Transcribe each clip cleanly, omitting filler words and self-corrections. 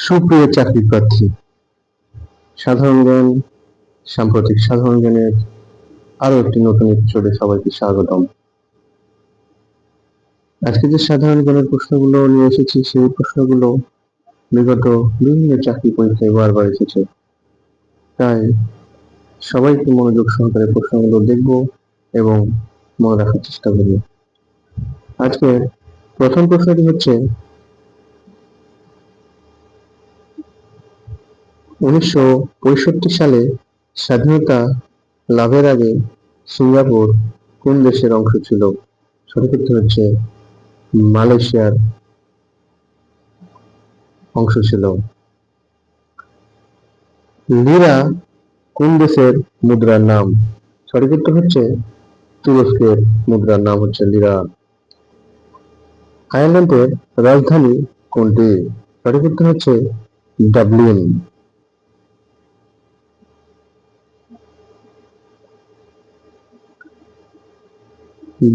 সুপ্রিয় চাকরি প্রার্থী, সাধারণ জ্ঞান, সাম্প্রতিক সাধারণ জ্ঞানের আরো একটি নতুন এপিসোডে সবাইকে স্বাগতম। আজকে যে সাধারণ জ্ঞানের প্রশ্নগুলো নিয়ে এসেছি সেই প্রশ্নগুলো বিগত বিভিন্ন চাকরি পরীক্ষায় বারবার এসেছে, তাই সবাইকে মনোযোগ সহকারে প্রশ্নগুলো দেখব এবং মনে রাখার চেষ্টা করব। আজকে প্রথম প্রশ্নটি হচ্ছে 1965 সালে স্বাধীনতা লাভের আগে সিঙ্গাপুর কোন দেশের অংশ ছিল? সঠিক উত্তর হচ্ছে মালয়েশিয়ার অংশ ছিল। লিরা কোন দেশের মুদ্রার নাম? সঠিক উত্তর হচ্ছে তুরস্কের মুদ্রার নাম হচ্ছে লিরা। আয়ারল্যান্ডের রাজধানী কোনটি? সঠিক উত্তর হচ্ছে ডাবলিন।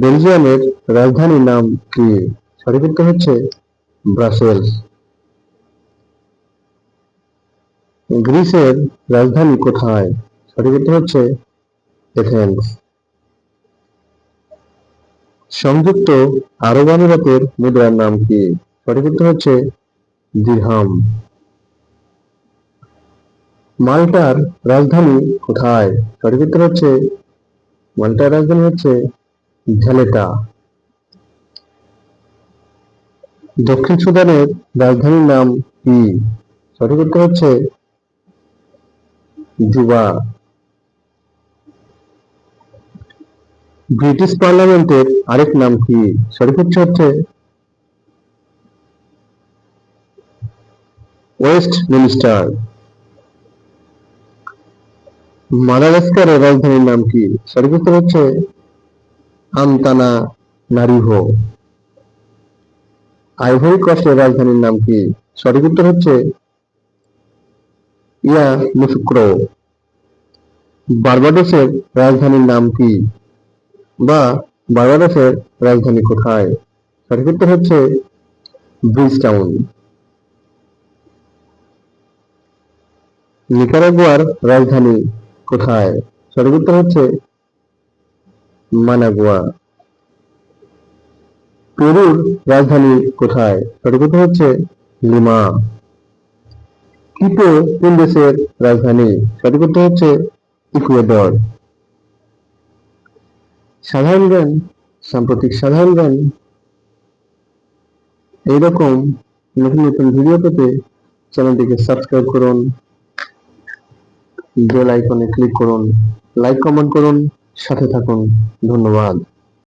বেলজিয়ামের রাজধানীর নাম কি? সঠিক উত্তর হচ্ছে ব্রাসেলস। গ্রিসের রাজধানী কোথায়? সঠিক উত্তর হচ্ছে এথেন্স। সংযুক্ত আরব আমিরাতের মুদ্রার নাম কি? সঠিক উত্তর হচ্ছে দিরহাম। মাল্টার রাজধানী কোথায়? সঠিক উত্তর হচ্ছে মাল্টার রাজধানী হচ্ছে ভ্যালেটা। দক্ষিণ সুদানের রাজধানীর নাম কি? সঠিক উত্তর হচ্ছে জুবা। ব্রিটিশ পার্লামেন্টের আরেক নাম কি? সঠিক উত্তর হচ্ছে ওয়েস্টমিনিস্টার। মাদাগাস্কারের রাজধানীর নাম কি? সঠিক উত্তর হচ্ছে আন্তানানারিভো। আইভরি কোস্টের রাজধানীর নাম কি? সঠিক উত্তর হচ্ছে ইয়ামুসুক্রো। বার্বাডোসের রাজধানীর নাম কি, বা বার্বাডোসের রাজধানী কোথায়? সঠিক উত্তর হচ্ছে ব্রিজটাউন। নিকারাগুয়ার রাজধানী কোথায়? সঠিক উত্তর হচ্ছে মানাগুয়া। পেরুর রাজধানী কোথায়? সঠিক উত্তর হচ্ছে লিমা। কিটো কোন দেশের রাজধানী? সঠিক উত্তর হচ্ছে ইকুয়েডর। সাধারণ জ্ঞান, সাম্প্রতিক সাধারণ জ্ঞান এইরকম নতুন নতুন ভিডিও পেতে চ্যানেলটিকে সাবস্ক্রাইব করুন, বেল আইকনে ক্লিক করুন, লাইক কমেন্ট করুন, সাথে থাকুন। ধন্যবাদ।